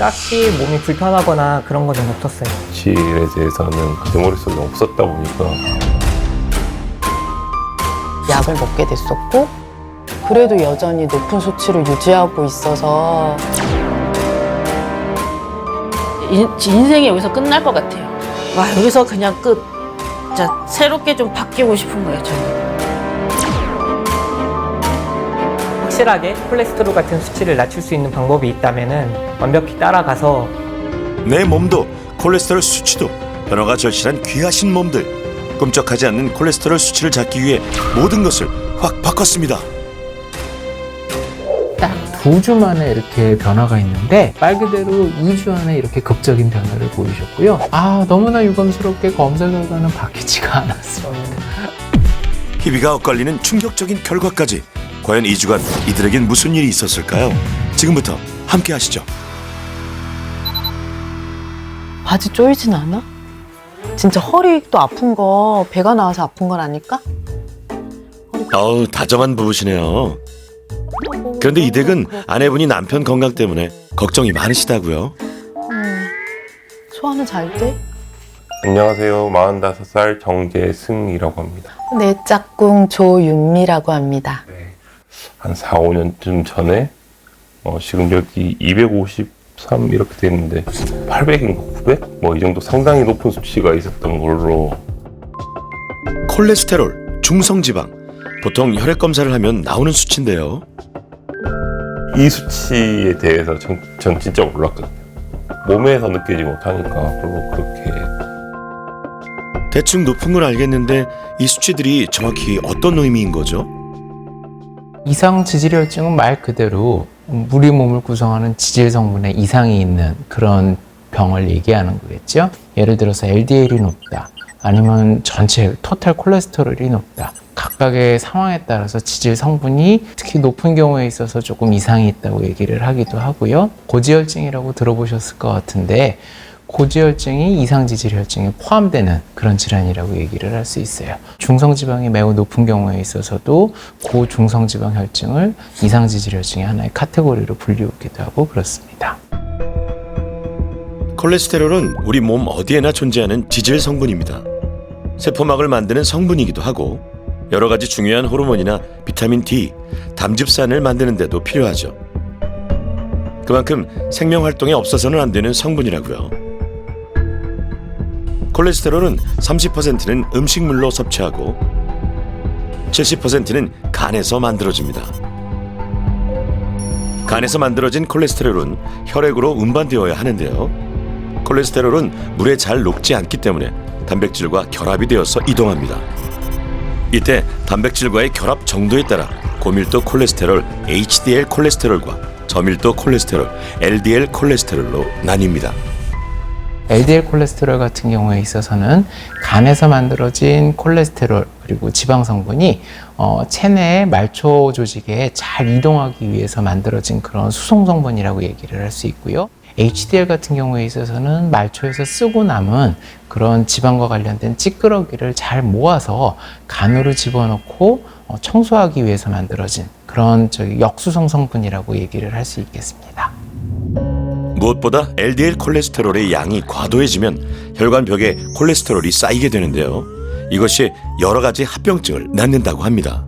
딱히 몸이 불편하거나 그런 건 없었어요. 수치에 대해서는 제 머릿속에 없었다 보니까 약을 먹게 됐었고 그래도 여전히 높은 수치를 유지하고 있어서 인생이 여기서 끝날 것 같아요. 와, 여기서 그냥 끝. 진짜 새롭게 좀 바뀌고 싶은 거예요, 저는. 확실하게 콜레스테롤 같은 수치를 낮출 수 있는 방법이 있다면은 완벽히 따라가서 내 몸도 콜레스테롤 수치도 변화가 절실한 귀하신 몸들. 꿈쩍하지 않는 콜레스테롤 수치를 잡기 위해 모든 것을 확 바꿨습니다. 딱 2주 만에 이렇게 변화가 있는데 말 그대로 2주 안에 이렇게 극적인 변화를 보이셨고요. 너무나 유감스럽게 검사 결과는 바뀌지가 않았습니다. 희비가 엇갈리는 충격적인 결과까지. 과연 2주간 이들에겐 무슨 일이 있었을까요? 지금부터 함께 하시죠. 바지 쪼이진 않아? 진짜 허리도 아픈 거 배가 나와서 아픈 건 아닐까? 어우, 다정한 부부시네요. 그런데 이 댁은 아내분이 남편 건강 때문에 걱정이 많으시다고요. 소화는 잘 돼? 안녕하세요. 45살 정재승이라고 합니다. 내 짝꿍 조윤미라고 합니다. 한 4, 5년쯤 전에 식은력이 253 이렇게 됐는데 800인가 900? 뭐 이 정도 상당히 높은 수치가 있었던 걸로. 콜레스테롤, 중성지방. 보통 혈액 검사를 하면 나오는 수치인데요. 이 수치에 대해서 전 진짜 몰랐거든요. 몸에서 느끼지 못하니까 별로 그렇게. 대충 높은 걸 알겠는데 이 수치들이 정확히 어떤 의미인 거죠? 이상 지질혈증은 말 그대로 우리 몸을 구성하는 지질 성분에 이상이 있는 그런 병을 얘기하는 거겠죠. 예를 들어서 LDL이 높다, 아니면 전체 토탈 콜레스테롤이 높다. 각각의 상황에 따라서 지질 성분이 특히 높은 경우에 있어서 조금 이상이 있다고 얘기를 하기도 하고요. 고지혈증이라고 들어보셨을 것 같은데 고지혈증이 이상지질혈증에 포함되는 그런 질환이라고 얘기를 할 수 있어요. 중성지방이 매우 높은 경우에 있어서도 고중성지방혈증을 이상지질혈증의 하나의 카테고리로 분류하기도 하고 그렇습니다. 콜레스테롤은 우리 몸 어디에나 존재하는 지질 성분입니다. 세포막을 만드는 성분이기도 하고 여러 가지 중요한 호르몬이나 비타민 D, 담즙산을 만드는 데도 필요하죠. 그만큼 생명 활동에 없어서는 안 되는 성분이라고요. 콜레스테롤은 30%는 음식물로 섭취하고 70%는 간에서 만들어집니다. 간에서 만들어진 콜레스테롤은 혈액으로 운반되어야 하는데요. 콜레스테롤은 물에 잘 녹지 않기 때문에 단백질과 결합이 되어서 이동합니다. 이때 단백질과의 결합 정도에 따라 고밀도 콜레스테롤 HDL 콜레스테롤과 저밀도 콜레스테롤 LDL 콜레스테롤로 나뉩니다. LDL 콜레스테롤 같은 경우에 있어서는 간에서 만들어진 콜레스테롤 그리고 지방 성분이 체내의 말초 조직에 잘 이동하기 위해서 만들어진 그런 수송 성분이라고 얘기를 할 수 있고요. HDL 같은 경우에 있어서는 말초에서 쓰고 남은 그런 지방과 관련된 찌끄러기를 잘 모아서 간으로 집어넣고 청소하기 위해서 만들어진 그런 역수성 성분이라고 얘기를 할 수 있겠습니다. 무엇보다 LDL 콜레스테롤의 양이 과도해지면 혈관벽에 콜레스테롤이 쌓이게 되는데요. 이것이 여러 가지 합병증을 낳는다고 합니다.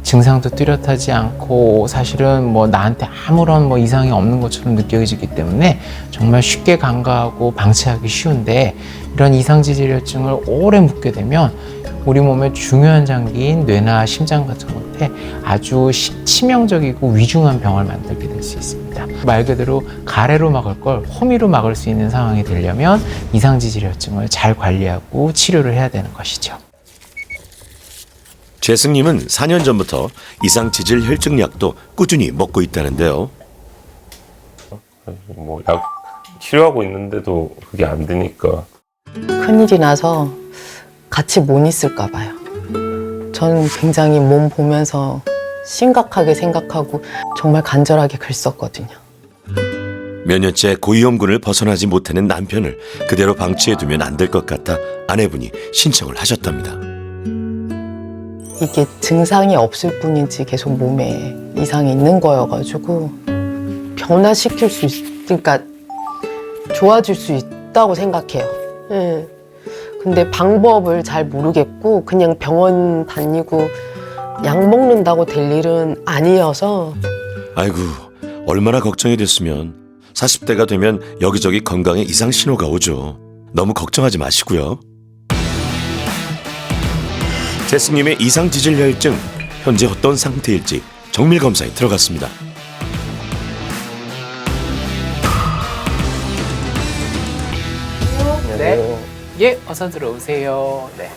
증상도 뚜렷하지 않고 사실은 나한테 아무런 이상이 없는 것처럼 느껴지기 때문에 정말 쉽게 간과하고 방치하기 쉬운데 이런 이상지질혈증을 오래 묵게 되면 우리 몸의 중요한 장기인 뇌나 심장 같은 곳에 아주 치명적이고 위중한 병을 만들게 될 수 있습니다. 말 그대로 가래로 막을 걸 호미로 막을 수 있는 상황이 되려면 이상지질혈증을 잘 관리하고 치료를 해야 되는 것이죠. 재승님은 4년 전부터 이상지질혈증 약도 꾸준히 먹고 있다는데요. 약 치료하고 있는데도 그게 안 되니까. 큰일이 나서 같이 못 있을까 봐요. 저는 굉장히 몸 보면서 심각하게 생각하고 정말 간절하게 글 썼거든요. 몇 년째 고위험군을 벗어나지 못하는 남편을 그대로 방치해두면 안 될 것 같아 아내분이 신청을 하셨답니다. 이게 증상이 없을 뿐이지 계속 몸에 이상이 있는 거여가지고 변화시킬 수 그러니까 좋아질 수 있다고 생각해요. 예. 근데 방법을 잘 모르겠고 그냥 병원 다니고 약 먹는다고 될 일은 아니어서. 아이고, 얼마나 걱정이 됐으면. 40대가 되면 여기저기 건강에 이상 신호가 오죠. 너무 걱정하지 마시고요. 제스님의 이상 지질 혈증, 현재 어떤 상태일지 정밀 검사에 들어갔습니다. 네. 예, 어서 들어오세요. 네.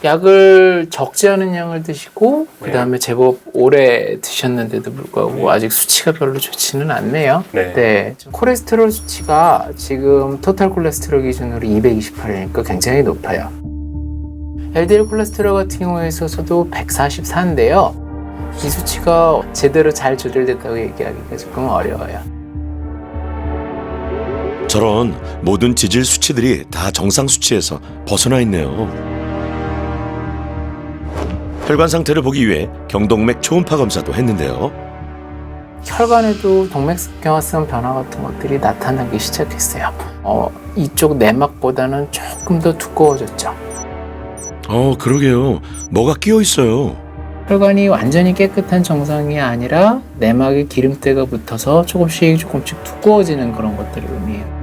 약을 적지 않은 양을 드시고 그다음에 제법 오래 드셨는데도 불구하고 아직 수치가 별로 좋지는 않네요. 네. 콜레스테롤 수치가 지금 토탈 콜레스테롤 기준으로 228이니까 굉장히 높아요. LDL 콜레스테롤 같은 경우에 있어서도 144인데요. 이 수치가 제대로 잘 조절됐다고 얘기하기가 조금 어려워요. 저런 모든 지질 수치들이 다 정상 수치에서 벗어나 있네요. 혈관 상태를 보기 위해 경동맥 초음파 검사도 했는데요. 혈관에도 동맥경화성 변화 같은 것들이 나타나기 시작했어요. 이쪽 내막보다는 조금 더 두꺼워졌죠. 그러게요. 뭐가 끼어 있어요. 혈관이 완전히 깨끗한 정상이 아니라 내막에 기름때가 붙어서 조금씩 두꺼워지는 그런 것들을 의미해요.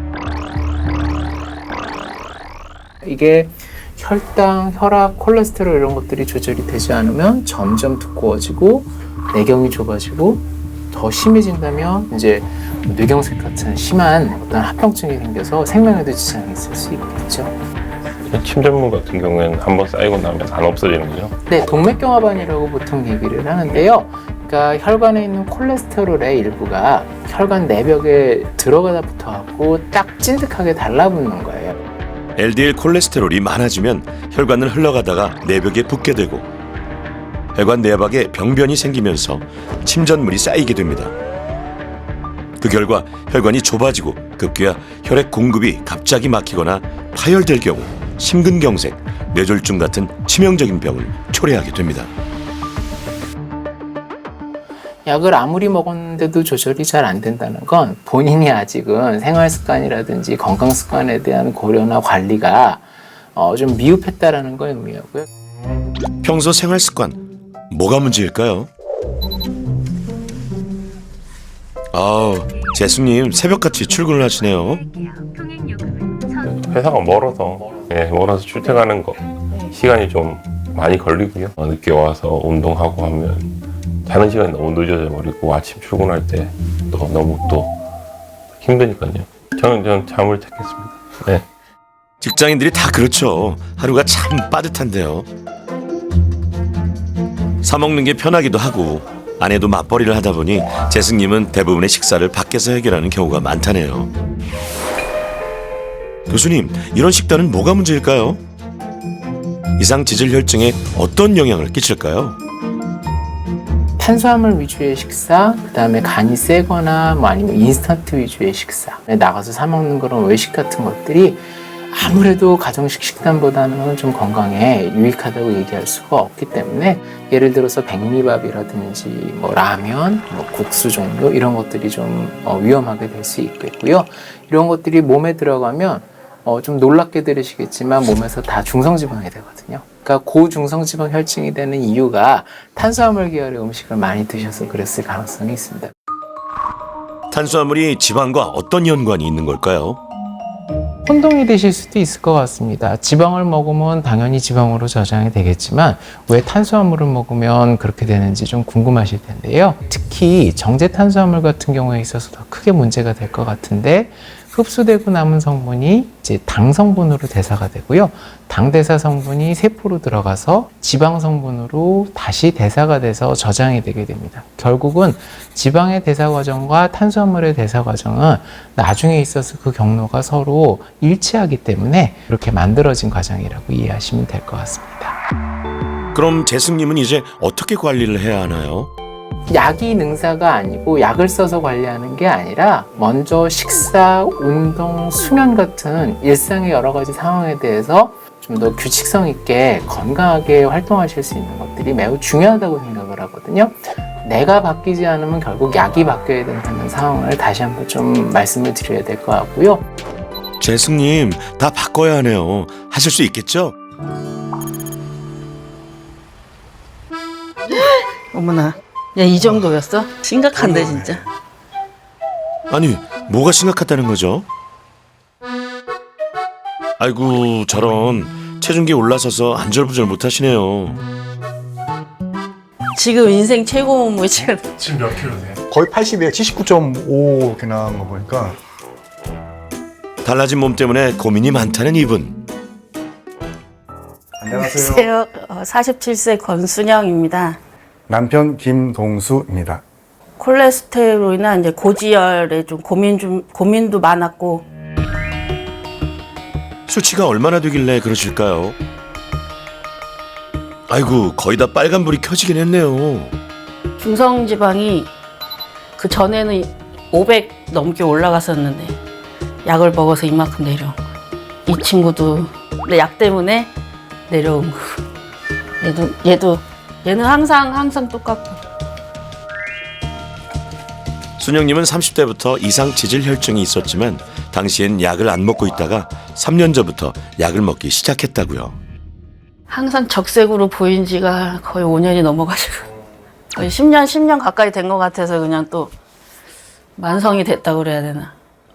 이게 혈당, 혈압, 콜레스테롤 이런 것들이 조절이 되지 않으면 점점 두꺼워지고 내경이 좁아지고 더 심해진다면 이제 뇌경색 같은 심한 어떤 합병증이 생겨서 생명에도 지장이 있을 수 있겠죠. 침전물 같은 경우에는 한번 쌓이고 나면 안 없어지는 거죠? 네, 동맥경화반이라고 보통 얘기를 하는데요. 그러니까 혈관에 있는 콜레스테롤의 일부가 혈관 내벽에 들어가다 붙어갖고 딱 찐득하게 달라붙는 거예요. LDL 콜레스테롤이 많아지면 혈관을 흘러가다가 내벽에 붙게 되고 혈관 내박에 병변이 생기면서 침전물이 쌓이게 됩니다. 그 결과 혈관이 좁아지고 급기야 혈액 공급이 갑자기 막히거나 파열될 경우 심근경색, 뇌졸중 같은 치명적인 병을 초래하게 됩니다. 약을 아무리 먹었는데도 조절이 잘 안 된다는 건 본인이 아직은 생활습관이라든지 건강습관에 대한 고려나 관리가 좀 미흡했다라는 걸 의미하고요. 평소 생활습관, 뭐가 문제일까요? 재수님 새벽같이 출근을 하시네요. 회사가 멀어서 출퇴근하는 거 시간이 좀 많이 걸리고요. 늦게 와서 운동하고 하면 자는 시간이 너무 늦어져 버리고 아침 출근할 때 또 너무 또 힘드니까요. 저는 잠을 택했습니다. 네. 직장인들이 다 그렇죠. 하루가 참 빠듯한데요. 사 먹는 게 편하기도 하고 아내도 맞벌이를 하다 보니 재승님은 대부분의 식사를 밖에서 해결하는 경우가 많다네요. 교수님, 이런 식단은 뭐가 문제일까요? 이상 지질 혈증에 어떤 영향을 끼칠까요? 탄수화물 위주의 식사, 그 다음에 간이 세거나 아니면 인스턴트 위주의 식사, 나가서 사 먹는 그런 외식 같은 것들이 아무래도 가정식 식단보다는 좀 건강에 유익하다고 얘기할 수가 없기 때문에 예를 들어서 백미밥이라든지 라면, 국수 종류 이런 것들이 좀 위험하게 될 수 있겠고요. 이런 것들이 몸에 들어가면 좀 놀랍게 들으시겠지만 몸에서 다 중성지방이 되거든요. 그러니까 고중성지방 혈증이 되는 이유가 탄수화물 계열의 음식을 많이 드셔서 그랬을 가능성이 있습니다. 탄수화물이 지방과 어떤 연관이 있는 걸까요? 혼동이 되실 수도 있을 것 같습니다. 지방을 먹으면 당연히 지방으로 저장이 되겠지만 왜 탄수화물을 먹으면 그렇게 되는지 좀 궁금하실 텐데요. 특히 정제 탄수화물 같은 경우에 있어서 더 크게 문제가 될 것 같은데 흡수되고 남은 성분이 이제 당 성분으로 대사가 되고요. 당 대사 성분이 세포로 들어가서 지방 성분으로 다시 대사가 돼서 저장이 되게 됩니다. 결국은 지방의 대사 과정과 탄수화물의 대사 과정은 나중에 있어서 그 경로가 서로 일치하기 때문에 그렇게 만들어진 과정이라고 이해하시면 될 것 같습니다. 그럼 재승님은 이제 어떻게 관리를 해야 하나요? 약이 능사가 아니고 약을 써서 관리하는 게 아니라 먼저 식사, 운동, 수면 같은 일상의 여러 가지 상황에 대해서 좀 더 규칙성 있게 건강하게 활동하실 수 있는 것들이 매우 중요하다고 생각을 하거든요. 내가 바뀌지 않으면 결국 약이 바뀌어야 된다는 상황을 다시 한번 좀 말씀을 드려야 될 것 같고요. 재승님, 다 바꿔야 하네요. 하실 수 있겠죠? 어머나. 야, 이 정도였어? 심각한데, 진짜. 아니, 뭐가 심각하다는 거죠? 아이고, 저런 체중계 올라서서 안절부절 못 하시네요. 지금 인생 최고 몸무게 지금 지금 몇 킬로세요? 거의 80에 79.5 이렇게 나온 거 보니까. 달라진 몸 때문에 고민이 많다는 이분. 안녕하세요. 47세 권순영입니다. 남편 김동수입니다. 콜레스테롤로 인한 이제 고지혈에 좀 고민도 많았고, 수치가 얼마나 되길래 그러실까요? 아이고, 거의 다 빨간불이 켜지긴 했네요. 중성지방이 그 전에는 500 넘게 올라갔었는데 약을 먹어서 이만큼 내려온 거야. 이 친구도 내 약 때문에 내려온 거. 얘는 항상 똑같고. 순영님은 30대부터 이상 지질 혈증이 있었지만 당시엔 약을 안 먹고 있다가 3년 전부터 약을 먹기 시작했다고요. 항상 적색으로 보인 지가 거의 5년이 넘어가지고 거의 10년 가까이 된 것 같아서 그냥 또 만성이 됐다고 그래야 되나.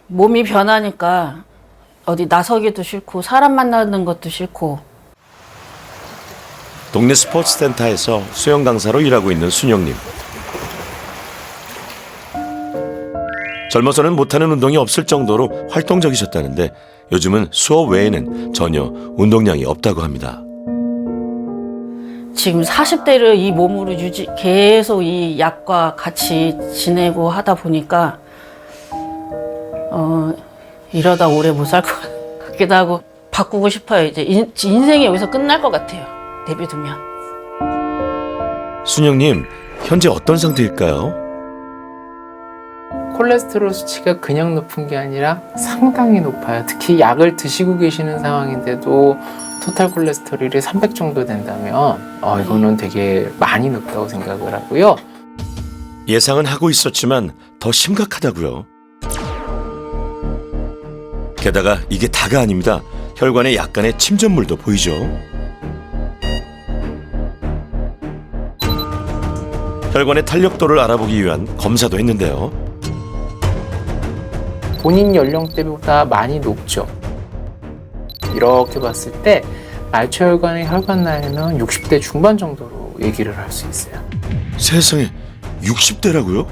몸이 변하니까 어디 나서기도 싫고 사람 만나는 것도 싫고. 동네 스포츠 센터에서 수영 강사로 일하고 있는 순영님. 젊어서는 못하는 운동이 없을 정도로 활동적이셨다는데 요즘은 수업 외에는 전혀 운동량이 없다고 합니다. 지금 40대를 이 몸으로 계속 이 약과 같이 지내고 하다 보니까 이러다 오래 못 살 것 같기도 하고 바꾸고 싶어요. 이제 인생이 여기서 끝날 것 같아요. 내비두면. 순영님, 현재 어떤 상태일까요? 콜레스테롤 수치가 그냥 높은 게 아니라 상당히 높아요. 특히 약을 드시고 계시는 상황인데도 토탈 콜레스테롤이 300 정도 된다면 이거는 되게 많이 높다고 생각을 하고요. 예상은 하고 있었지만 더 심각하다고요. 게다가 이게 다가 아닙니다. 혈관에 약간의 침전물도 보이죠. 혈관의 탄력도를 알아보기 위한 검사도 했는데요. 본인 연령대보다 많이 높죠. 이렇게 봤을 때 말초혈관의 혈관 나이는 60대 중반 정도로 얘기를 할 수 있어요. 세상에, 60대라고요?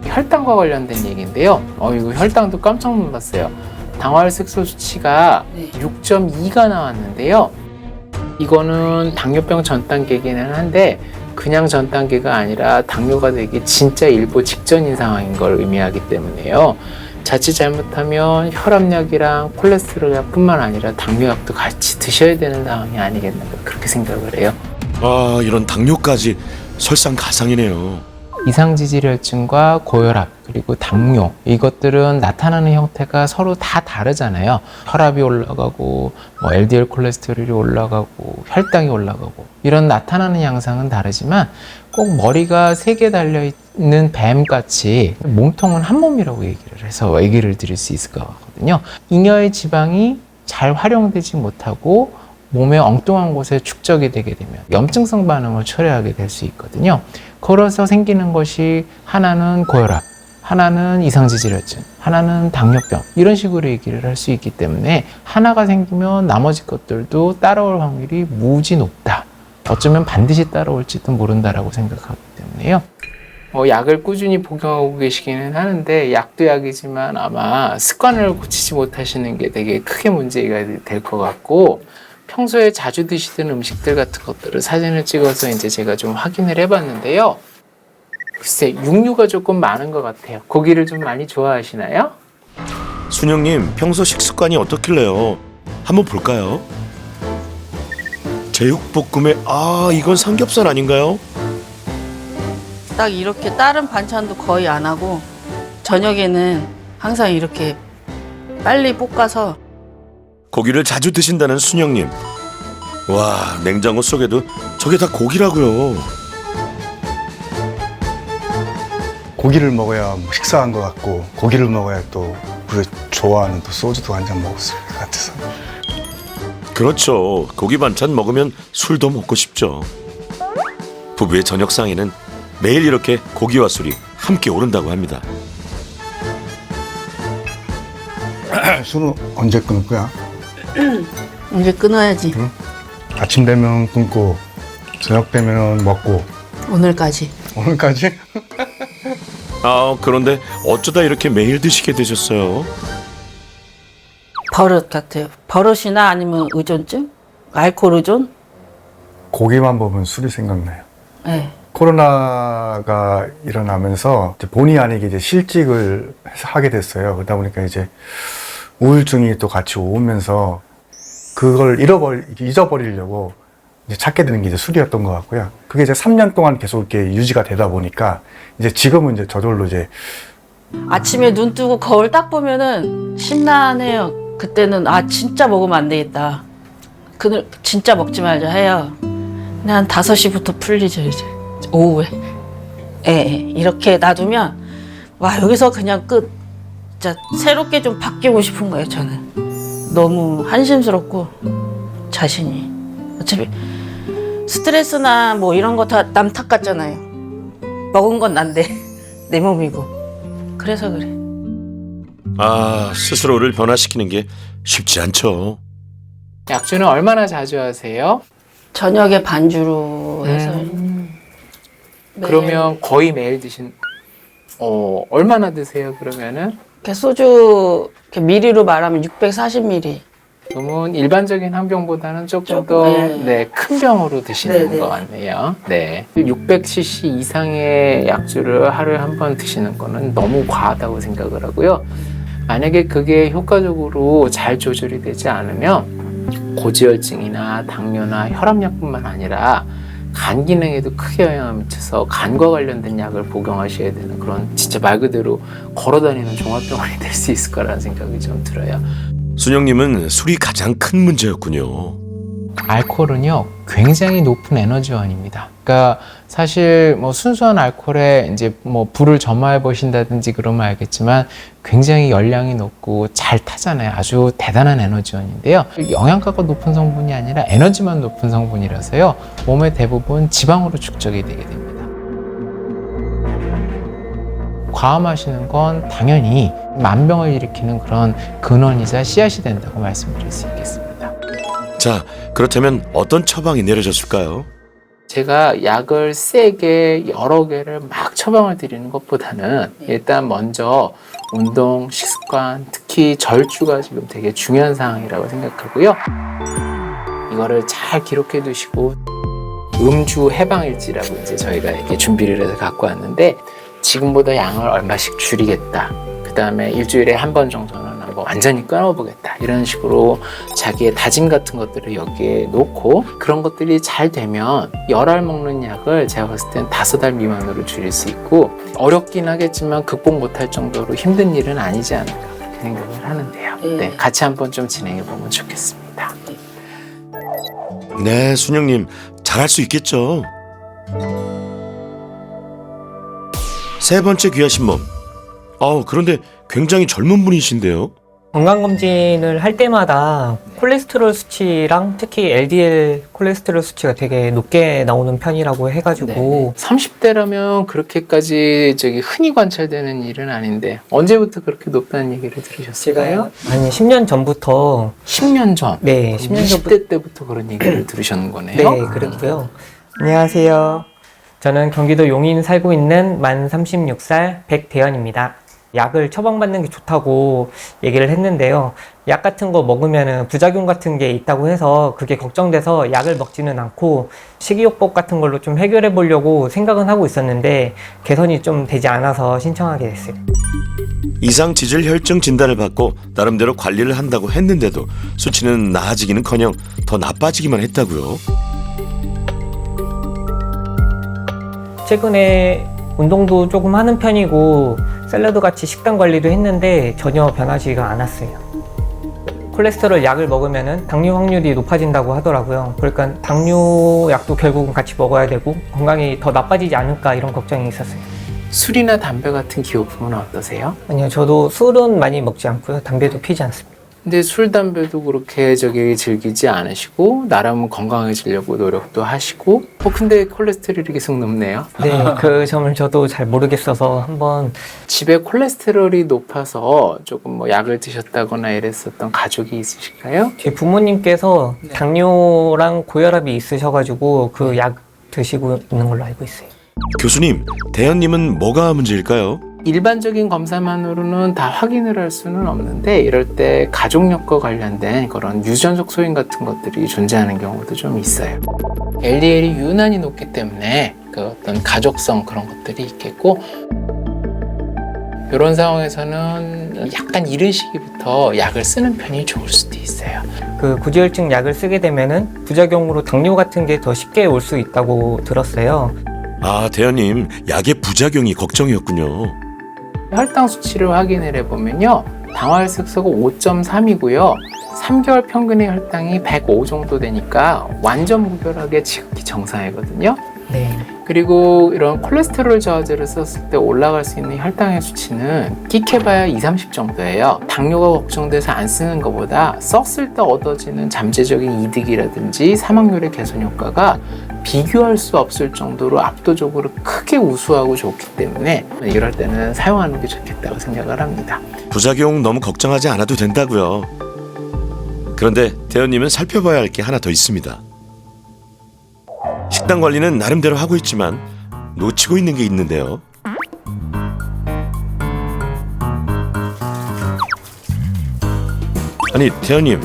혈당과 관련된 얘기인데요. 이거 혈당도 깜짝 놀랐어요. 당화혈색소 수치가 6.2가 나왔는데요. 이거는 당뇨병 전 단계이기는 한데 그냥 전 단계가 아니라 당뇨가 되기 진짜 일보 직전인 상황인 걸 의미하기 때문에요. 자칫 잘못하면 혈압약이랑 콜레스테롤약뿐만 아니라 당뇨약도 같이 드셔야 되는 상황이 아니겠는가 그렇게 생각을 해요. 아, 이런 당뇨까지 설상가상이네요. 이상지질혈증과 고혈압 그리고 당뇨 이것들은 나타나는 형태가 서로 다 다르잖아요. 혈압이 올라가고 LDL 콜레스테롤이 올라가고 혈당이 올라가고 이런 나타나는 양상은 다르지만 꼭 머리가 3개 달려있는 뱀같이 몸통은 한 몸이라고 얘기를 해서 얘기를 드릴 수 있을 것 같거든요. 잉여의 지방이 잘 활용되지 못하고 몸의 엉뚱한 곳에 축적이 되게 되면 염증성 반응을 초래하게 될 수 있거든요. 걸어서 생기는 것이 하나는 고혈압, 하나는 이상지질혈증, 하나는 당뇨병 이런 식으로 얘기를 할 수 있기 때문에 하나가 생기면 나머지 것들도 따라올 확률이 무지 높다. 어쩌면 반드시 따라올지도 모른다라고 생각하기 때문에요. 약을 꾸준히 복용하고 계시기는 하는데 약도 약이지만 아마 습관을 고치지 못하시는 게 되게 크게 문제가 될 것 같고 평소에 자주 드시던 음식들 같은 것들을 사진을 찍어서 이제 제가 좀 확인을 해봤는데요. 글쎄, 육류가 조금 많은 것 같아요. 고기를 좀 많이 좋아하시나요? 순영님, 평소 식습관이 어떻길래요? 한번 볼까요? 제육볶음에 이건 삼겹살 아닌가요? 딱 이렇게 다른 반찬도 거의 안 하고 저녁에는 항상 이렇게 빨리 볶아서. 고기를 자주 드신다는 순영님. 와, 냉장고 속에도 저게 다 고기라고요. 고기를 먹어야 뭐 식사한 것 같고 고기를 먹어야 또 우리 좋아하는 또 소주도 한 잔 먹었을 것 같아서. 그렇죠. 고기 반찬 먹으면 술도 먹고 싶죠. 부부의 저녁 상에는 매일 이렇게 고기와 술이 함께 오른다고 합니다. 술은 언제 끊을 거야? 이제 끊어야지. 아침 되면 끊고 저녁 되면 먹고 오늘까지. 오늘까지? 아, 그런데 어쩌다 이렇게 매일 드시게 되셨어요? 버릇 같아요. 버릇이나 아니면 의존증? 알코올 의존? 고기만 보면 술이 생각나요. 네. 코로나가 일어나면서 이제 본의 아니게 이제 실직을 하게 됐어요. 그러다 보니까 이제 우울증이 또 같이 오면서 그걸 잊어버리려고 이제 찾게 되는 게 이제 술이었던 것 같고요. 그게 이제 3년 동안 계속 이렇게 유지가 되다 보니까 이제 지금은 이제 저절로 이제 아침에 눈 뜨고 거울 딱 보면은 심란해요. 그때는 아 진짜 먹으면 안 되겠다. 그날 진짜 먹지 말자 해요. 근데 한 5시부터 풀리죠 이제 오후에. 예, 이렇게 놔두면 와 여기서 그냥 끝. 진짜 새롭게 좀 바뀌고 싶은 거예요 저는. 너무 한심스럽고 자신이 어차피 스트레스나 뭐 이런 거 다 남 탓 같잖아요. 먹은 건 난데 내 몸이고. 그래서 그래. 아, 스스로를 변화시키는 게 쉽지 않죠. 약주는 얼마나 자주 하세요? 저녁에 반주로 해서 매일 그러면 거의 매일 얼마나 드세요, 그러면은? 이렇게 소주 이렇게 미리로 말하면 640ml. 그러면 일반적인 한 병보다는 조금 조금, 더 네. 큰 병으로 드시는 네, 것 네. 같네요. 네. 600cc 이상의 약주를 하루에 한 번 드시는 거는 너무 과하다고 생각을 하고요. 만약에 그게 효과적으로 잘 조절이 되지 않으면 고지혈증이나 당뇨나 혈압약뿐만 아니라 간 기능에도 크게 영향을 미쳐서 간과 관련된 약을 복용하셔야 되는 그런 진짜 말 그대로 걸어다니는 종합병원이 될 수 있을 거라는 생각이 좀 들어요. 순영님은 술이 가장 큰 문제였군요. 알코올은요 굉장히 높은 에너지원입니다. 그러니까 사실 뭐 순수한 알코올에 이제 뭐 불을 점화해 보신다든지 그러면 알겠지만 굉장히 열량이 높고 잘 타잖아요. 아주 대단한 에너지원인데요. 영양가가 높은 성분이 아니라 에너지만 높은 성분이라서요 몸의 대부분 지방으로 축적이 되게 됩니다. 과음하시는 건 당연히 만병을 일으키는 그런 근원이자 씨앗이 된다고 말씀드릴 수 있겠습니다. 자, 그렇다면 어떤 처방이 내려졌을까요? 제가 약을 세게 여러 개를 막 처방을 드리는 것보다는 일단 먼저 운동, 식습관, 특히 절주가 지금 되게 중요한 사항이라고 생각하고요. 이거를 잘 기록해 두시고 음주 해방일지라고 이제 저희가 이렇게 준비를 해서 갖고 왔는데 지금보다 양을 얼마씩 줄이겠다. 그 다음에 일주일에 한 번 정도는 뭐 완전히 끊어보겠다. 이런 식으로 자기의 다짐 같은 것들을 여기에 놓고 그런 것들이 잘 되면 열알 먹는 약을 제가 봤을 땐 5알 미만으로 줄일 수 있고 어렵긴 하겠지만 극복 못할 정도로 힘든 일은 아니지 않을까 그렇게 생각을 하는데요. 네, 같이 한번 좀 진행해 보면 좋겠습니다. 네, 순영님 잘할 수 있겠죠? 세 번째 귀하신 몸. 그런데 굉장히 젊은 분이신데요? 건강검진을 할 때마다 콜레스테롤 수치랑 특히 LDL 콜레스테롤 수치가 되게 높게 나오는 편이라고 해가지고 30대라면 그렇게까지 흔히 관찰되는 일은 아닌데 언제부터 그렇게 높다는 얘기를 들으셨을까요? 한 10년 전부터 10년 전? 네, 10년 전부터 20대 때부터 그런 얘기를 들으셨는 거네요? 네, 그랬고요. 안녕하세요. 저는 경기도 용인 살고 있는 만 36살 백대현입니다. 약을 처방받는 게 좋다고 얘기를 했는데요. 약 같은 거 먹으면 부작용 같은 게 있다고 해서 그게 걱정돼서 약을 먹지는 않고 식이요법 같은 걸로 좀 해결해 보려고 생각은 하고 있었는데 개선이 좀 되지 않아서 신청하게 됐어요. 이상 지질 혈증 진단을 받고 나름대로 관리를 한다고 했는데도 수치는 나아지기는커녕 더 나빠지기만 했다고요. 최근에 운동도 조금 하는 편이고 샐러드 같이 식단 관리도 했는데 전혀 변하지가 않았어요. 콜레스테롤 약을 먹으면은 당뇨 확률이 높아진다고 하더라고요. 그러니까 당뇨 약도 결국은 같이 먹어야 되고 건강이 더 나빠지지 않을까 이런 걱정이 있었어요. 술이나 담배 같은 기호품은 어떠세요? 아니요, 저도 술은 많이 먹지 않고요. 담배도 피지 않습니다. 근데 술, 담배도 그렇게 즐기지 않으시고 나름 건강해지려고 노력도 하시고 근데 콜레스테롤이 계속 높네요. 네, 그 점을 저도 잘 모르겠어서 한번 집에 콜레스테롤이 높아서 조금 뭐 약을 드셨다거나 이랬었던 가족이 있으실까요? 제 부모님께서 당뇨랑 고혈압이 있으셔가지고 그 약 드시고 있는 걸로 알고 있어요. 교수님, 대현님은 뭐가 문제일까요? 일반적인 검사만으로는 다 확인을 할 수는 없는데 이럴 때 가족력과 관련된 그런 유전적 소인 같은 것들이 존재하는 경우도 좀 있어요. LDL이 유난히 높기 때문에 그 어떤 가족성 그런 것들이 있겠고 이런 상황에서는 약간 이른 시기부터 약을 쓰는 편이 좋을 수도 있어요. 그 고지혈증 약을 쓰게 되면은 부작용으로 당뇨 같은 게 더 쉽게 올 수 있다고 들었어요. 아, 대현님, 약의 부작용이 걱정이었군요. 혈당 수치를 확인을 해보면요. 당화혈색소가 5.3이고요. 3개월 평균의 혈당이 105 정도 되니까 완전 무별하게 지극히 정상이거든요. 네. 그리고 이런 콜레스테롤 저하제를 썼을 때 올라갈 수 있는 혈당의 수치는 끼케봐야 2, 30 정도예요. 당뇨가 걱정돼서 안 쓰는 것보다 썼을 때 얻어지는 잠재적인 이득이라든지 사망률의 개선 효과가 비교할 수 없을 정도로 압도적으로 크게 우수하고 좋기 때문에 이럴 때는 사용하는 게 좋겠다고 생각을 합니다. 부작용 너무 걱정하지 않아도 된다고요. 그런데 대현님은 살펴봐야 할 게 하나 더 있습니다. 식단 관리는 나름대로 하고 있지만 놓치고 있는 게 있는데요. 아니, 대현님,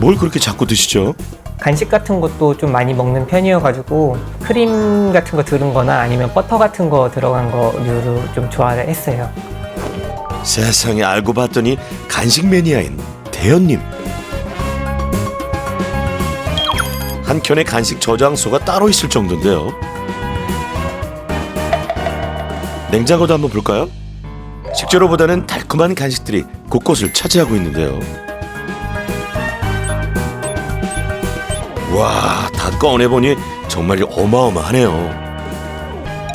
뭘 그렇게 자꾸 드시죠? 간식 같은 것도 좀 많이 먹는 편이어가지고 크림 같은 거 들은 거나 아니면 버터 같은 거 들어간 거류를 좀 좋아를 했어요. 세상에, 알고 봤더니 간식 매니아인 대현님. 한 켠에 간식 저장소가 따로 있을 정도인데요. 냉장고도 한번 볼까요? 식재료보다는 달콤한 간식들이 곳곳을 차지하고 있는데요. 와, 다 꺼내보니 정말 어마어마하네요.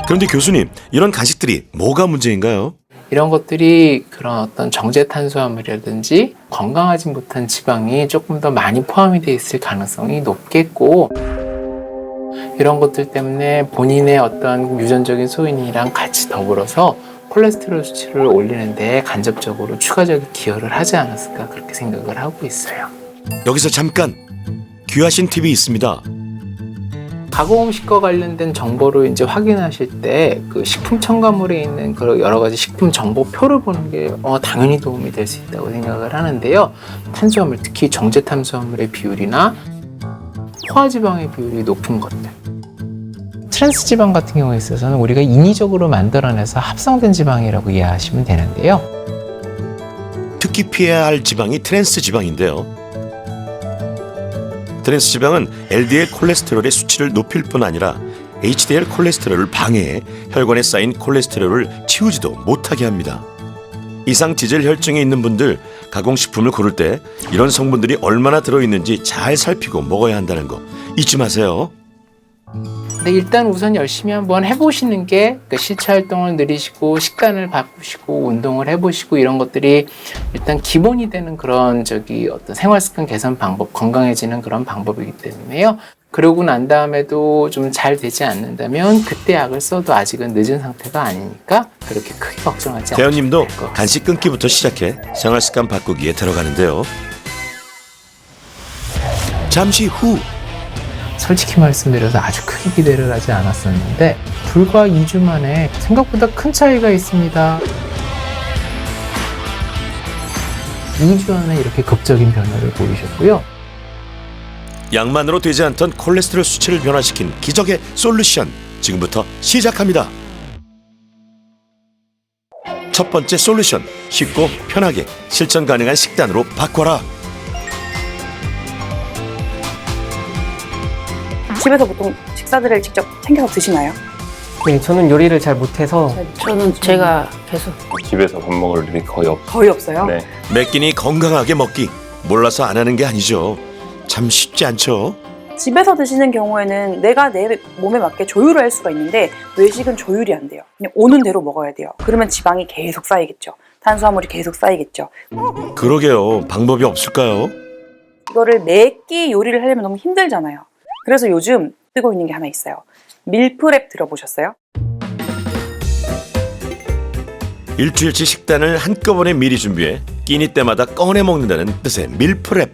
그런데 교수님, 이런 간식들이 뭐가 문제인가요? 이런 것들이 그런 어떤 정제 탄수화물이라든지 건강하지 못한 지방이 조금 더 많이 포함이 되어 있을 가능성이 높겠고 이런 것들 때문에 본인의 어떤 유전적인 소인이랑 같이 더불어서 콜레스테롤 수치를 올리는 데 간접적으로 추가적인 기여를 하지 않았을까 그렇게 생각을 하고 있어요. 여기서 잠깐 귀하신 팁이 있습니다. 가공음식과 관련된 정보를 이제 확인하실 때 그 식품 첨가물에 있는 그 여러 가지 식품 정보표를 보는 게 당연히 도움이 될 수 있다고 생각을 하는데요. 탄수화물, 특히 정제 탄수화물의 비율이나 포화지방의 비율이 높은 것들. 트랜스 지방 같은 경우에 있어서는 우리가 인위적으로 만들어내서 합성된 지방이라고 이해하시면 되는데요. 특히 피해야 할 지방이 트랜스 지방인데요. 트랜스 지방은 LDL 콜레스테롤의 수치를 높일 뿐 아니라 HDL 콜레스테롤을 방해해 혈관에 쌓인 콜레스테롤을 치우지도 못하게 합니다. 이상 지질 혈증이 있는 분들, 가공식품을 고를 때 이런 성분들이 얼마나 들어있는지 잘 살피고 먹어야 한다는 거 잊지 마세요. 근데 일단 우선 열심히 한번 해보시는 게 실체 활동을 늘리시고 식단을 바꾸시고 운동을 해보시고 이런 것들이 일단 기본이 되는 그런 어떤 생활 습관 개선 방법, 건강해지는 그런 방법이기 때문에요. 그러고 난 다음에도 좀 잘 되지 않는다면 그때 약을 써도 아직은 늦은 상태가 아니니까 그렇게 크게 걱정하지 않으셔도 대현님도 될 것 같습니다. 간식 끊기부터 시작해 생활 습관 바꾸기에 들어가는데요. 잠시 후 솔직히 말씀드려서 아주 크게 기대를 하지 않았었는데 불과 2주 만에 생각보다 큰 차이가 있습니다. 2주 안에 이렇게 극적인 변화를 보이셨고요. 약만으로 되지 않던 콜레스테롤 수치를 변화시킨 기적의 솔루션, 지금부터 시작합니다. 첫 번째 솔루션, 쉽고 편하게 실천 가능한 식단으로 바꿔라. 집에서 보통 식사들을 직접 챙겨서 드시나요? 네, 저는 요리를 잘 못해서 저는 제가 계속 집에서 밥 먹을 일이 거의 없어요. 거의 없어요? 네. 매 끼니 건강하게 먹기, 몰라서 안 하는 게 아니죠. 참 쉽지 않죠. 집에서 드시는 경우에는 내가 내 몸에 맞게 조율을 할 수가 있는데 외식은 조율이 안 돼요. 그냥 오는 대로 먹어야 돼요. 그러면 지방이 계속 쌓이겠죠. 탄수화물이 계속 쌓이겠죠. 그러게요. 방법이 없을까요? 이거를 매끼 요리를 하려면 너무 힘들잖아요. 그래서 요즘 뜨고 있는 게 하나 있어요. 밀프렙 들어보셨어요? 일주일치 식단을 한꺼번에 미리 준비해 끼니 때마다 꺼내 먹는다는 뜻의 밀프렙.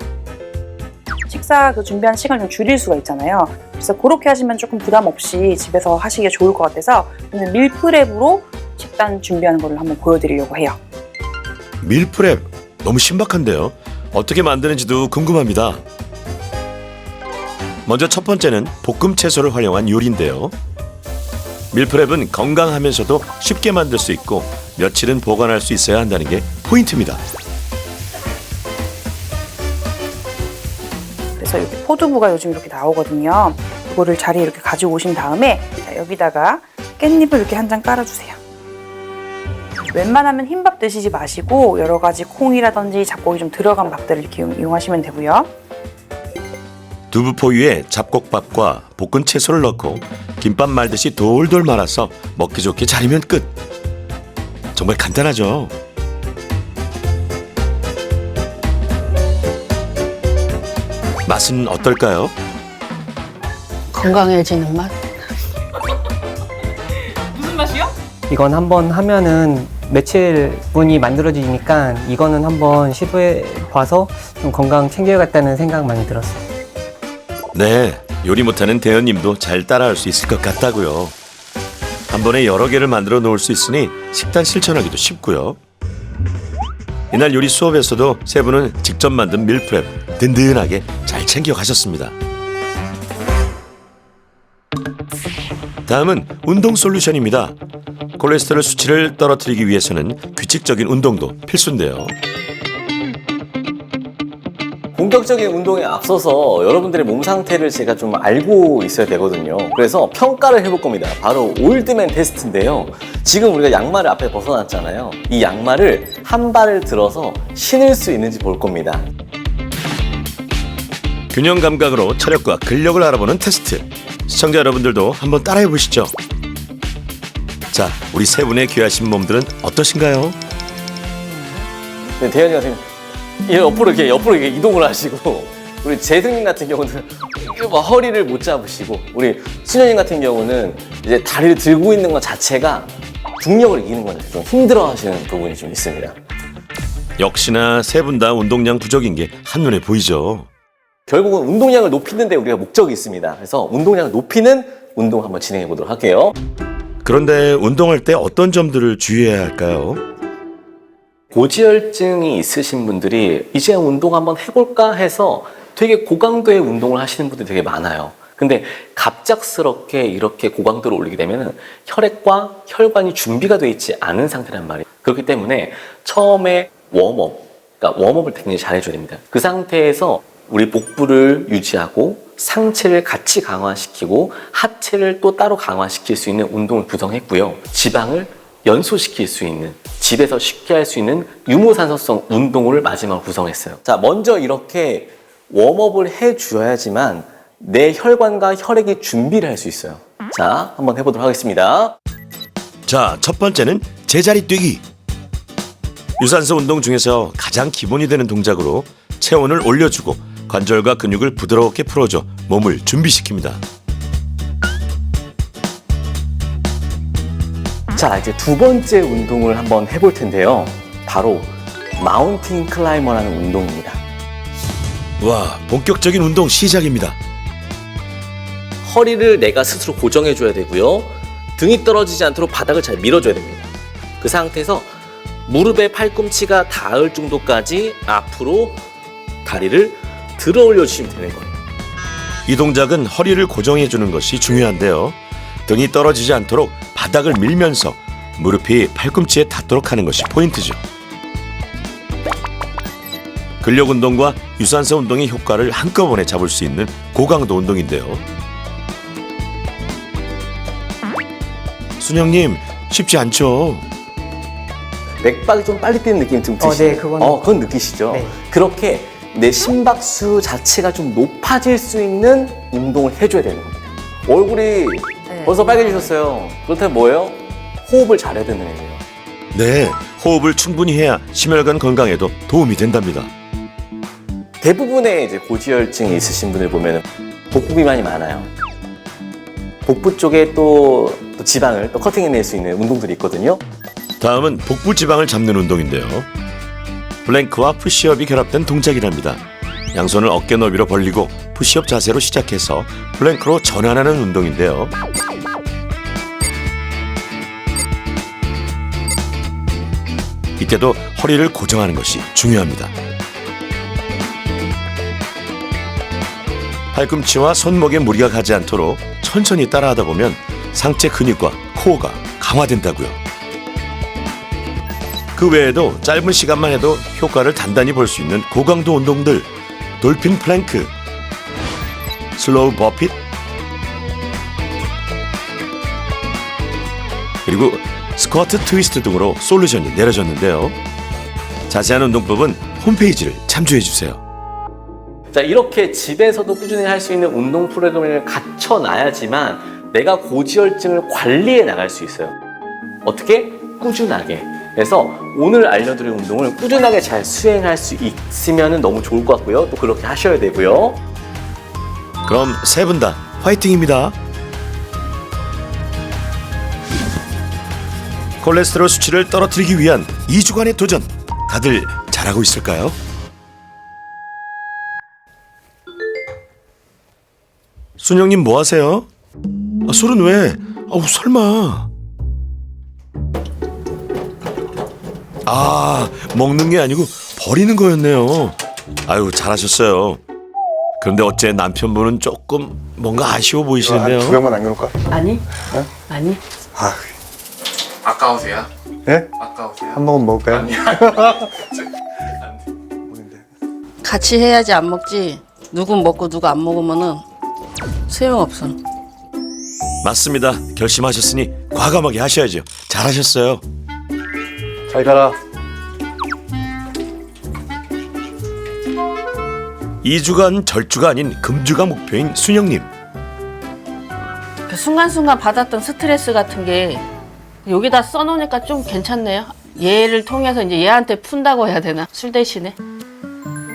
식사 준비하는 시간을 좀 줄일 수가 있잖아요. 그래서 그렇게 하시면 조금 부담 없이 집에서 하시기가 좋을 것 같아서 저는 밀프렙으로 식단 준비하는 걸 한번 보여드리려고 해요. 밀프렙 너무 신박한데요. 어떻게 만드는지도 궁금합니다. 먼저 첫 번째는 볶음 채소를 활용한 요리인데요. 밀프렙은 건강하면서도 쉽게 만들 수 있고 며칠은 보관할 수 있어야 한다는 게 포인트입니다. 그래서 여기 포두부가 요즘 이렇게 나오거든요. 이거를 자리에 이렇게 가지고 오신 다음에 자, 여기다가 깻잎을 이렇게 한 장 깔아주세요. 웬만하면 흰밥 드시지 마시고 여러 가지 콩이라든지 잡곡이 좀 들어간 밥들을 이렇게 이용하시면 되고요. 두부포유에 잡곡밥과 볶은 채소를 넣고 김밥 말듯이 돌돌 말아서 먹기 좋게 자르면 끝. 정말 간단하죠. 맛은 어떨까요? 건강해지는 맛. 이건 한번 하면은 며칠분이 만들어지니까 이거는 한번 시도해 봐서 좀 건강 챙겨야겠다는 생각 많이 들었어요. 네, 요리 못하는 대현님도 잘 따라할 수 있을 것 같다고요. 한 번에 여러 개를 만들어 놓을 수 있으니 식단 실천하기도 쉽고요. 이날 요리 수업에서도 세 분은 직접 만든 밀프렙 든든하게 잘 챙겨 가셨습니다. 다음은 운동 솔루션입니다. 콜레스테롤 수치를 떨어뜨리기 위해서는 규칙적인 운동도 필수인데요. 본격적인 운동에 앞서서 여러분들의 몸 상태를 제가 좀 알고 있어야 되거든요. 그래서 평가를 해볼 겁니다. 바로 올드맨 테스트인데요. 지금 우리가 양말을 앞에 벗어놨잖아요. 이 양말을 한 발을 들어서 신을 수 있는지 볼 겁니다. 균형 감각으로 체력과 근력을 알아보는 테스트. 시청자 여러분들도 한번 따라해 보시죠. 자, 우리 세 분의 귀하신 몸들은 어떠신가요? 네, 대현이 선생님. 옆으로 이렇게 이동을 하시고, 우리 재승님 같은 경우는 허리를 못 잡으시고, 우리 신현님 같은 경우는 이제 다리를 들고 있는 것 자체가 중력을 이기는 건데 좀 힘들어 하시는 부분이 좀 있습니다. 역시나 세 분 다 운동량 부족인 게 한눈에 보이죠. 결국은 운동량을 높이는 데 우리가 목적이 있습니다. 그래서 운동량을 높이는 운동 한번 진행해 보도록 할게요. 그런데 운동할 때 어떤 점들을 주의해야 할까요? 고지혈증이 있으신 분들이 이제 운동 한번 해볼까 해서 되게 고강도의 운동을 하시는 분들이 되게 많아요. 근데 갑작스럽게 이렇게 고강도를 올리게 되면 혈액과 혈관이 준비가 되어 있지 않은 상태란 말이에요. 그렇기 때문에 처음에 그러니까 웜업을 굉장히 잘 해줘야 됩니다. 그 상태에서 우리 복부를 유지하고 상체를 같이 강화시키고 하체를 또 따로 강화시킬 수 있는 운동을 구성했고요. 지방을 연소시킬 수 있는, 집에서 쉽게 할 수 있는 유무산소성 운동을 마지막으로 구성했어요. 자, 먼저 이렇게 웜업을 해줘야지만 내 혈관과 혈액이 준비를 할 수 있어요. 자, 한번 해보도록 하겠습니다. 자, 첫 번째는 제자리 뛰기. 유산소 운동 중에서 가장 기본이 되는 동작으로 체온을 올려주고 관절과 근육을 부드럽게 풀어줘 몸을 준비시킵니다. 자, 이제 두 번째 운동을 한번 해볼 텐데요. 바로 마운틴 클라이머라는 운동입니다. 와, 본격적인 운동 시작입니다. 허리를 내가 스스로 고정해줘야 되고요. 등이 떨어지지 않도록 바닥을 잘 밀어줘야 됩니다. 그 상태에서 무릎에 팔꿈치가 닿을 정도까지 앞으로 다리를 들어 올려주시면 되는 거예요. 이 동작은 허리를 고정해주는 것이 중요한데요. 등이 떨어지지 않도록 바닥을 밀면서 무릎이 팔꿈치에 닿도록 하는 것이 포인트죠. 근력 운동과 유산소 운동의 효과를 한꺼번에 잡을 수 있는 고강도 운동인데요. 순영님, 쉽지 않죠? 맥박이 좀 빨리 뛰는 느낌이 좀 드시죠? 네, 그건 느끼시죠? 네. 그렇게 내 심박수 자체가 좀 높아질 수 있는 운동을 해줘야 되는 겁니다. 얼굴이 벌써 빨개지셨어요. 그렇다면 뭐예요? 호흡을 잘해야 되는 거예요. 네, 호흡을 충분히 해야 심혈관 건강에도 도움이 된답니다. 대부분의 이제 고지혈증이 있으신 분들 보면 복부 비만이 많아요. 복부 쪽에 또 지방을 또 커팅해낼 수 있는 운동들이 있거든요. 다음은 복부 지방을 잡는 운동인데요. 플랭크와 푸시업이 결합된 동작이랍니다. 양손을 어깨 너비로 벌리고 푸시업 자세로 시작해서 플랭크로 전환하는 운동인데요. 이때도 허리를 고정하는 것이 중요합니다. 팔꿈치와 손목에 무리가 가지 않도록 천천히 따라하다 보면 상체 근육과 코어가 강화된다고요. 그 외에도 짧은 시간만 해도 효과를 단단히 볼 수 있는 고강도 운동들, 돌핀 플랭크, 슬로우 버핏, 그리고 스쿼트 트위스트 등으로 솔루션이 내려졌는데요. 자세한 운동법은 홈페이지를 참조해주세요. 자, 이렇게 집에서도 꾸준히 할 수 있는 운동 프로그램을 갖춰놔야지만 내가 고지혈증을 관리해 나갈 수 있어요. 어떻게? 꾸준하게. 그래서 오늘 알려드린 운동을 꾸준하게 잘 수행할 수 있으면 너무 좋을 것 같고요. 또 그렇게 하셔야 되고요. 그럼 세 분 다 화이팅입니다. 콜레스테롤 수치를 떨어뜨리기 위한 2주간의 도전, 다들 잘하고 있을까요? 순영님 뭐 하세요? 술은 왜? 설마. 먹는 게 아니고 버리는 거였네요. 아유, 잘하셨어요. 그런데 어째 남편분은 조금 뭔가 아쉬워 보이시는데요. 두 병만 남겨놓을까? 아니? 아니? 아까우세요? 예? 아까우세요? 한 모금 먹을까요? 같이 해야지 안 먹지. 누군 먹고 누가 안 먹으면은 소용없어. 맞습니다. 결심하셨으니 과감하게 하셔야죠. 잘하셨어요. 잘 가라. 2주간 절주가 아닌 금주가 목표인 순영님. 그 순간순간 받았던 스트레스 같은 게 여기다 써놓으니까 좀 괜찮네요. 얘를 통해서 이제 얘한테 푼다고 해야 되나? 술 대신에.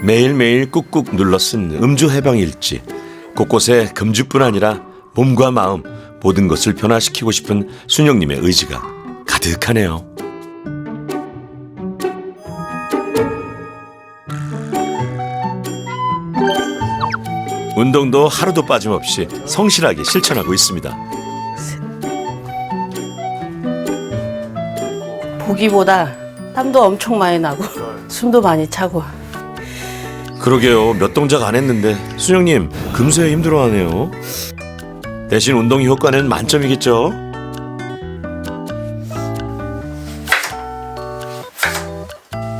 매일매일 꾹꾹 눌러 쓴 음주 해방 일지. 곳곳에 금주뿐 아니라 몸과 마음 모든 것을 변화시키고 싶은 순영님의 의지가 가득하네요. 운동도 하루도 빠짐없이 성실하게 실천하고 있습니다. 보기보다 땀도 엄청 많이 나고 숨도 많이 차고. 그러게요. 몇 동작 안 했는데 순영님 금세 힘들어하네요. 대신 운동 효과는 만점이겠죠?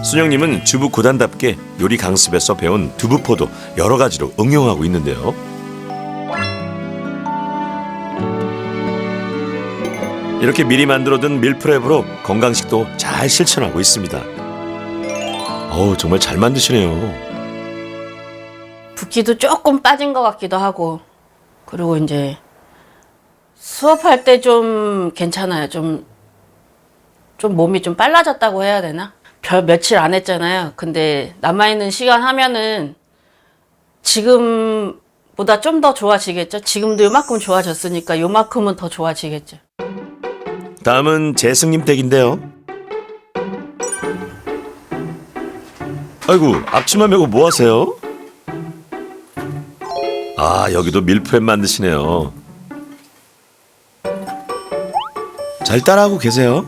순영님은 주부 고단답게 요리 강습에서 배운 두부포도 여러 가지로 응용하고 있는데요. 이렇게 미리 만들어둔 밀프렙으로 건강식도 잘 실천하고 있습니다. 정말 잘 만드시네요. 붓기도 조금 빠진 것 같기도 하고. 그리고 이제 수업할 때 좀 괜찮아요. 좀 몸이 좀 빨라졌다고 해야 되나? 며칠 안 했잖아요. 근데 남아있는 시간 하면은 지금보다 좀 더 좋아지겠죠? 지금도 요만큼 좋아졌으니까 요만큼은 더 좋아지겠죠. 다음은 재승님 댁인데요. 아이고, 앞치마 메고 뭐 하세요? 여기도 밀프렙 만드시네요. 잘 따라하고 계세요?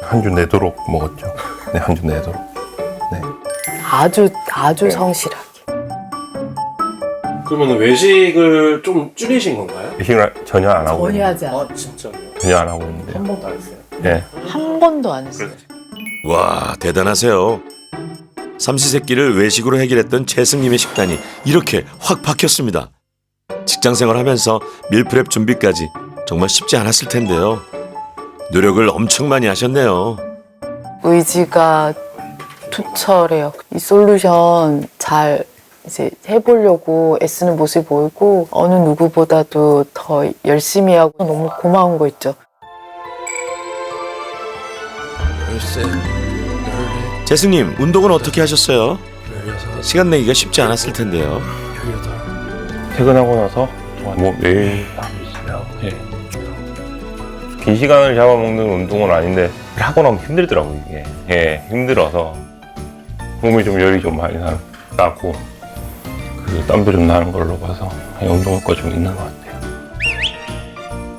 한 주 내도록 먹었죠. 네, 한 주 내도록. 네. 아주 성실하게. 그러면 외식을 좀 줄이신 건가요? 외식을 전혀 안 하고 전혀 하지 않아. 진짜요? 전혀 안 하고 있는데. 한 번도 안 했어요? 네. 한 번도 안 했어요. 와, 대단하세요. 삼시세끼를 외식으로 해결했던 재승님의 식단이 이렇게 확 바뀌었습니다. 직장생활 하면서 밀프렙 준비까지 정말 쉽지 않았을 텐데요. 노력을 엄청 많이 하셨네요. 의지가 투철해요. 이 솔루션 잘 이제 해보려고 애쓰는 모습이 보이고 어느 누구보다도 더 열심히 하고 너무 고마운 거 있죠. 재승님, 운동은 어떻게 하셨어요? 시간 내기가 쉽지 않았을 텐데요. 퇴근하고 나서 뭐 매일 예. 긴 시간을 잡아먹는 운동은 아닌데 하고 나면 힘들더라고요. 이게 예, 힘들어서 몸에 좀 열이 좀 많이 나고 그 땀도 좀 나는 걸로 봐서 운동 효과 좀 있는 것 같아요.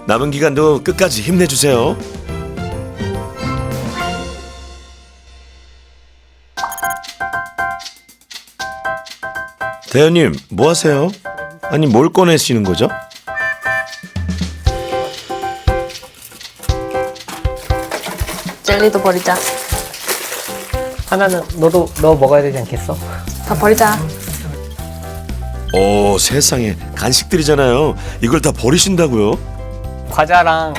남은 기간도 끝까지 힘내주세요. 대현님, 뭐 하세요? 아니, 뭘 꺼내시는 거죠? 젤리도 버리자. 하나는 너 먹어야 되지 않겠어? 다 버리자. 오, 세상에, 간식들이잖아요. 이걸 다 버리신다고요? 과자랑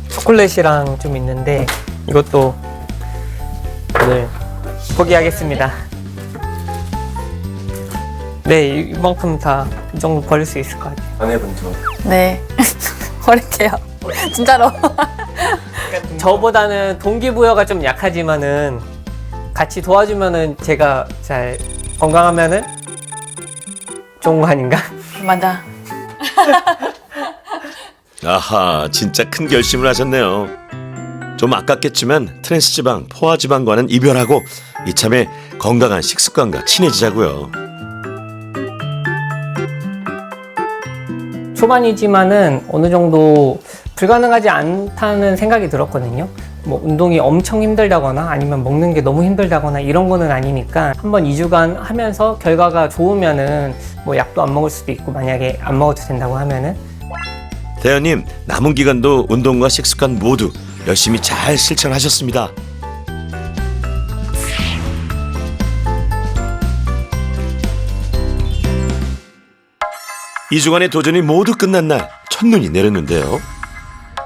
초콜릿이랑 좀 있는데 이것도 오늘 포기하겠습니다. 네, 이만큼 다 이 정도 버릴 수 있을 것 같아요. 아내분도 네. 버릴게요. 진짜로. 저보다는 동기부여가 좀 약하지만은 같이 도와주면은 제가 잘 건강하면은 좋은 거 아닌가? 맞아. 아하, 진짜 큰 결심을 하셨네요. 좀 아깝겠지만 트랜스지방, 포화지방과는 이별하고 이참에 건강한 식습관과 친해지자고요. 초반이지만은 어느 정도 불가능하지 않다는 생각이 들었거든요. 뭐 운동이 엄청 힘들다거나 아니면 먹는 게 너무 힘들다거나 이런 거는 아니니까 한번 2주간 하면서 결과가 좋으면은 뭐 약도 안 먹을 수도 있고 만약에 안 먹어도 된다고 하면은 대현님, 남은 기간도 운동과 식습관 모두 열심히 잘 실천하셨습니다. 이 주간의 도전이 모두 끝난 날 첫눈이 내렸는데요.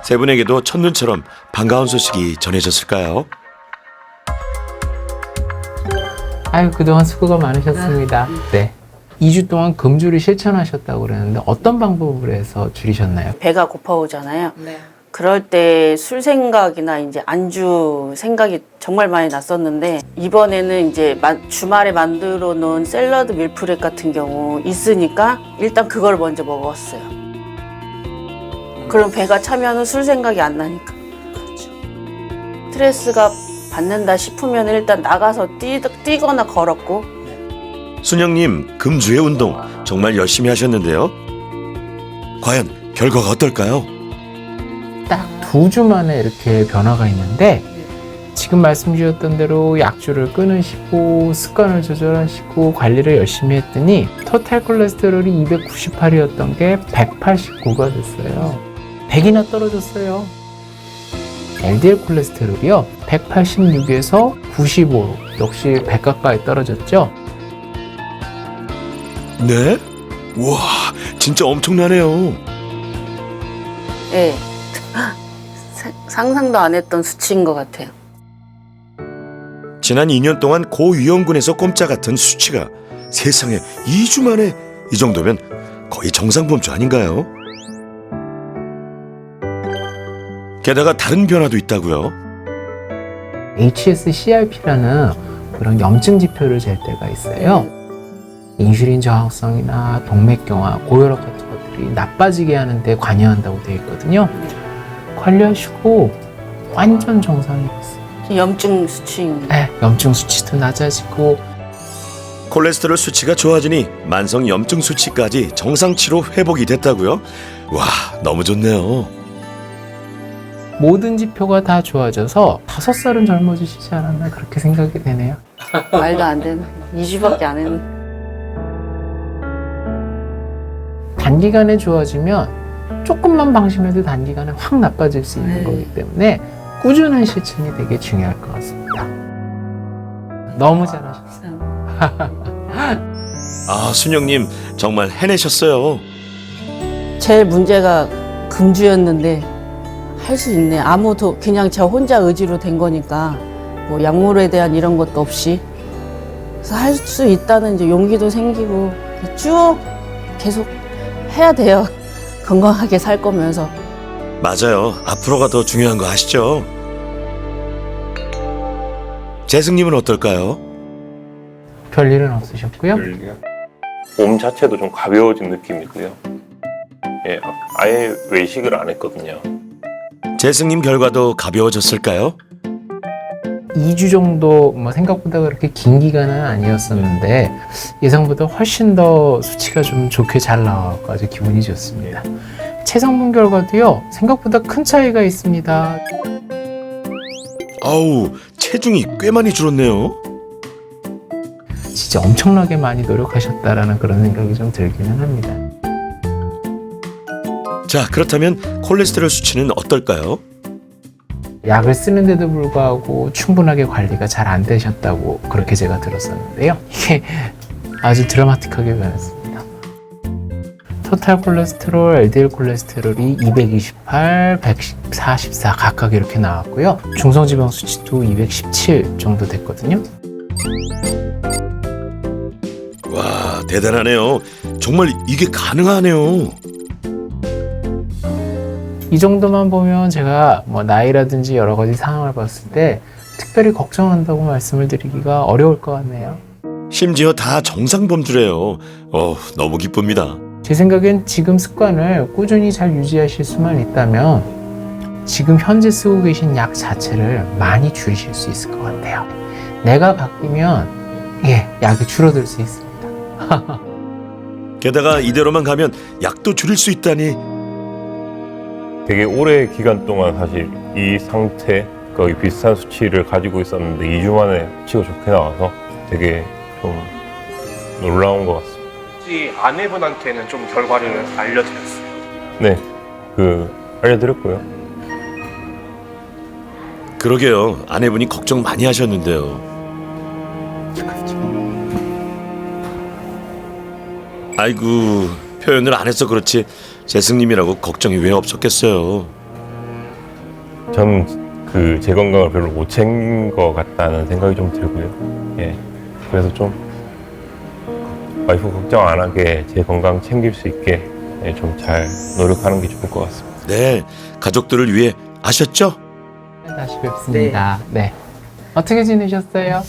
세 분에게도 첫눈처럼 반가운 소식이 전해졌을까요? 아유, 그동안 수고가 많으셨습니다. 네. 2주 동안 금주를 실천하셨다고 그러는데 어떤 방법을 해서 줄이셨나요? 배가 고파오잖아요. 그럴 때 술 생각이나 이제 안주 생각이 정말 많이 났었는데 이번에는 이제 주말에 만들어 놓은 샐러드 밀프렙 같은 경우 있으니까 일단 그걸 먼저 먹었어요. 그럼 배가 차면은 술 생각이 안 나니까. 스트레스가 받는다 싶으면 일단 나가서 뛰거나 걸었고. 순영님, 금주의 운동 정말 열심히 하셨는데요. 과연 결과가 어떨까요? 딱 2주 만에 이렇게 변화가 있는데 지금 말씀 주셨던 대로 약주를 끊으시고 습관을 조절하시고 관리를 열심히 했더니 토탈 콜레스테롤이 298이었던 게 189가 됐어요. 100이나 떨어졌어요. LDL 콜레스테롤이요 186에서 95, 역시 100 가까이 떨어졌죠. 네? 우와, 진짜 엄청나네요. 네. 상상도 안 했던 수치인 것 같아요. 지난 2년 동안 고위험군에서 꼼짝 같은 수치가 세상에 2주 만에 이 정도면 거의 정상범주 아닌가요? 게다가 다른 변화도 있다고요. HSCRP라는 그런 염증 지표를 잴 때가 있어요. 인슐린 저항성이나 동맥경화, 고혈압 같은 것들이 나빠지게 하는데 관여한다고 되어 있거든요. 관리하시고 완전 정상이 됐어요. 염증 수치입니다. 네, 염증 수치도 낮아지고 콜레스테롤 수치가 좋아지니 만성 염증 수치까지 정상치로 회복이 됐다고요? 와, 너무 좋네요. 모든 지표가 다 좋아져서 5살은 젊어지시지 않았나 그렇게 생각이 되네요. 말도 안 되는. 2주밖에 안 했는데. 단기간에 좋아지면 조금만 방심해도 단기간에 확 나빠질 수 있는 거기 때문에 꾸준한 실천이 되게 중요할 것 같습니다. 너무 잘하셨어요. 아, 순영님 정말 해내셨어요. 제일 문제가 금주였는데 할 수 있네. 아무도 그냥 저 혼자 의지로 된 거니까 뭐 약물에 대한 이런 것도 없이 그래서 할 수 있다는 이제 용기도 생기고 쭉 계속 해야 돼요. 건강하게 살 거면서. 맞아요. 앞으로가 더 중요한 거 아시죠? 재승님은 어떨까요? 별일은 없으셨고요. 몸 자체도 좀 가벼워진 느낌이고요. 예, 아예 외식을 안 했거든요. 재승님 결과도 가벼워졌을까요? 2주 정도 뭐 생각보다 그렇게 긴 기간은 아니었었는데 예상보다 훨씬 더 수치가 좀 좋게 잘 나와서 아주 기분이 좋습니다. 체성분 결과도요 생각보다 큰 차이가 있습니다. 아우, 체중이 꽤 많이 줄었네요. 진짜 엄청나게 많이 노력하셨다라는 그런 생각이 좀 들기는 합니다. 자, 그렇다면 콜레스테롤 수치는 어떨까요? 약을 쓰는데도 불구하고 충분하게 관리가 잘 안 되셨다고 그렇게 제가 들었었는데요. 이게 아주 드라마틱하게 변했습니다. 토탈 콜레스테롤, LDL 콜레스테롤이 228, 144 각각 이렇게 나왔고요. 중성지방 수치도 217 정도 됐거든요. 와, 대단하네요. 정말 이게 가능하네요. 이 정도만 보면 제가 뭐 나이라든지 여러 가지 상황을 봤을 때 특별히 걱정한다고 말씀을 드리기가 어려울 것 같네요. 심지어 다 정상범주래요. 너무 기쁩니다. 제 생각엔 지금 습관을 꾸준히 잘 유지하실 수만 있다면 지금 현재 쓰고 계신 약 자체를 많이 줄이실 수 있을 것 같아요. 내가 바뀌면 약이 줄어들 수 있습니다. 게다가 이대로만 가면 약도 줄일 수 있다니. 되게 오래 기간 동안 사실 이 상태, 거의 비슷한 수치를 가지고 있었는데 2주 만에 수치가 좋게 나와서 되게 좀 놀라운 것 같습니다. 혹시 아내분한테는 좀 결과를 알려드렸어요? 네, 알려드렸고요. 그러게요. 아내분이 걱정 많이 하셨는데요. 아이고, 표현을 안 해서 그렇지 재승님이라고 걱정이 왜 없었겠어요. 저는 제 건강을 별로 못 챙긴 것 같다는 생각이 좀 들고요. 예, 그래서 좀 와이프 걱정 안 하게 제 건강 챙길 수 있게 좀 잘 노력하는 게 좋을 것 같습니다. 네, 가족들을 위해 아셨죠? 다시 뵙습니다. 네. 어떻게 지내셨어요?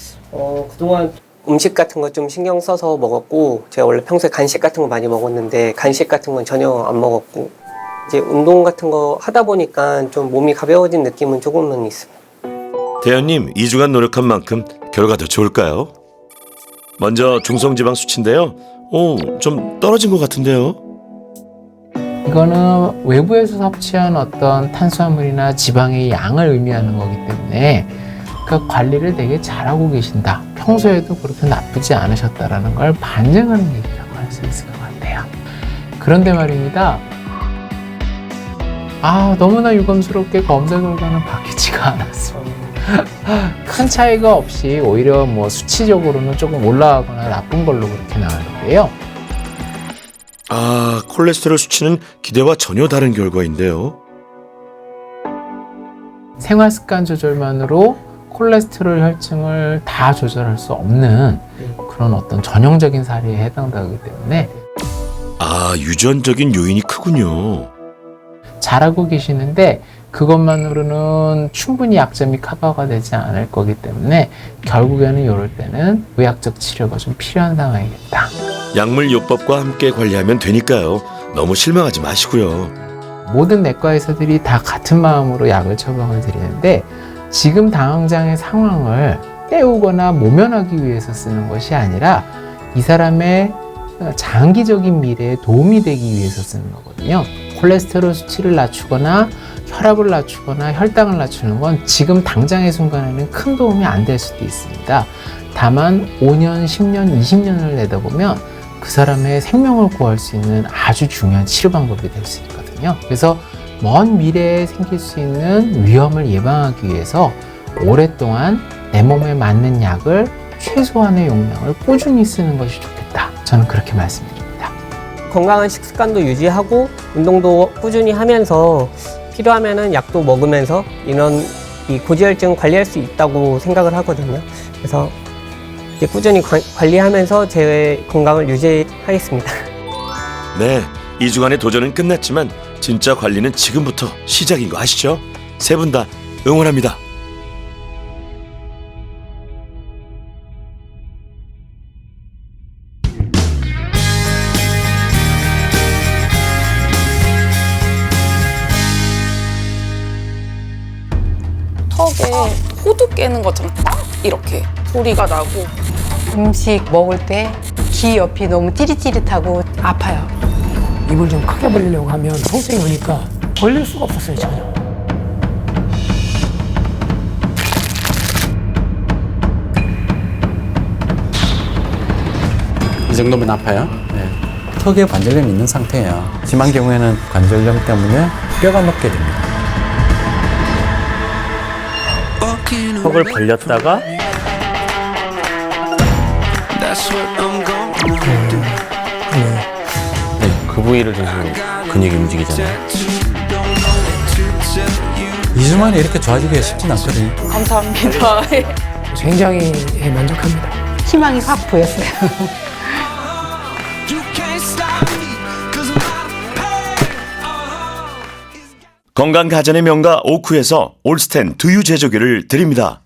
그동안 음식 같은 거 좀 신경 써서 먹었고, 제가 원래 평소에 간식 같은 거 많이 먹었는데 간식 같은 건 전혀 안 먹었고, 이제 운동 같은 거 하다 보니까 좀 몸이 가벼워진 느낌은 조금은 있습니다. 대현님, 2주간 노력한 만큼 결과도 좋을까요? 먼저 중성지방 수치인데요. 좀 떨어진 것 같은데요. 이거는 외부에서 섭취한 어떤 탄수화물이나 지방의 양을 의미하는 거기 때문에 그 관리를 되게 잘하고 계신다. 평소에도 그렇게 나쁘지 않으셨다라는 걸 반증하는 얘기라고 할 수 있을 것 같아요. 그런데 말입니다. 너무나 유감스럽게 검사 결과는 바뀌지가 않았습니다. 큰 차이가 없이 오히려 뭐 수치적으로는 조금 올라가거나 나쁜 걸로 그렇게 나왔는데요. 콜레스테롤 수치는 기대와 전혀 다른 결과인데요. 생활습관 조절만으로 콜레스테롤 혈증을 다 조절할 수 없는 그런 어떤 전형적인 사례에 해당되기 때문에 유전적인 요인이 크군요. 잘하고 계시는데 그것만으로는 충분히 약점이 커버가 되지 않을 거기 때문에 결국에는 이럴 때는 의학적 치료가 좀 필요한 상황이겠다. 약물 요법과 함께 관리하면 되니까요. 너무 실망하지 마시고요. 모든 내과 의사들이 다 같은 마음으로 약을 처방을 드리는데 지금 당장의 상황을 때우거나 모면하기 위해서 쓰는 것이 아니라 이 사람의 장기적인 미래에 도움이 되기 위해서 쓰는 거거든요. 콜레스테롤 수치를 낮추거나 혈압을 낮추거나 혈당을 낮추는 건 지금 당장의 순간에는 큰 도움이 안 될 수도 있습니다. 다만 5년, 10년, 20년을 내다보면 그 사람의 생명을 구할 수 있는 아주 중요한 치료 방법이 될 수 있거든요. 그래서 먼 미래에 생길 수 있는 위험을 예방하기 위해서 오랫동안 내 몸에 맞는 약을 최소한의 용량을 꾸준히 쓰는 것이 좋겠다. 저는 그렇게 말씀드립니다. 건강한 식습관도 유지하고 운동도 꾸준히 하면서 필요하면은 약도 먹으면서 이런 이 고지혈증 관리할 수 있다고 생각을 하거든요. 그래서 이제 꾸준히 관리하면서 제 건강을 유지하겠습니다. 네, 2주간의 도전은 끝났지만 진짜 관리는 지금부터 시작인 거 아시죠? 세 분 다 응원합니다. 턱에 호두 깨는 것처럼 딱 이렇게 소리가 나고 음식 먹을 때 귀 옆이 너무 찌릿찌릿하고 아파요. 입을 좀 크게 벌리려고 하면 통증이 오니까 벌릴 수가 없었어요, 전혀. 이 정도면 아파요? 네. 턱에 관절염이 있는 상태예요. 심한 경우에는 관절염 때문에 뼈가 녹게 됩니다. 턱을 벌렸다가 그 부위를 계속 근육이 움직이잖아요. 2주 만에 이렇게 좋아지기가 쉽진 않거든요. 감사합니다. 굉장히 만족합니다. 희망이 확 보였어요. 건강 가전의 명가 오쿠에서 올스텐 두유 제조기를 드립니다.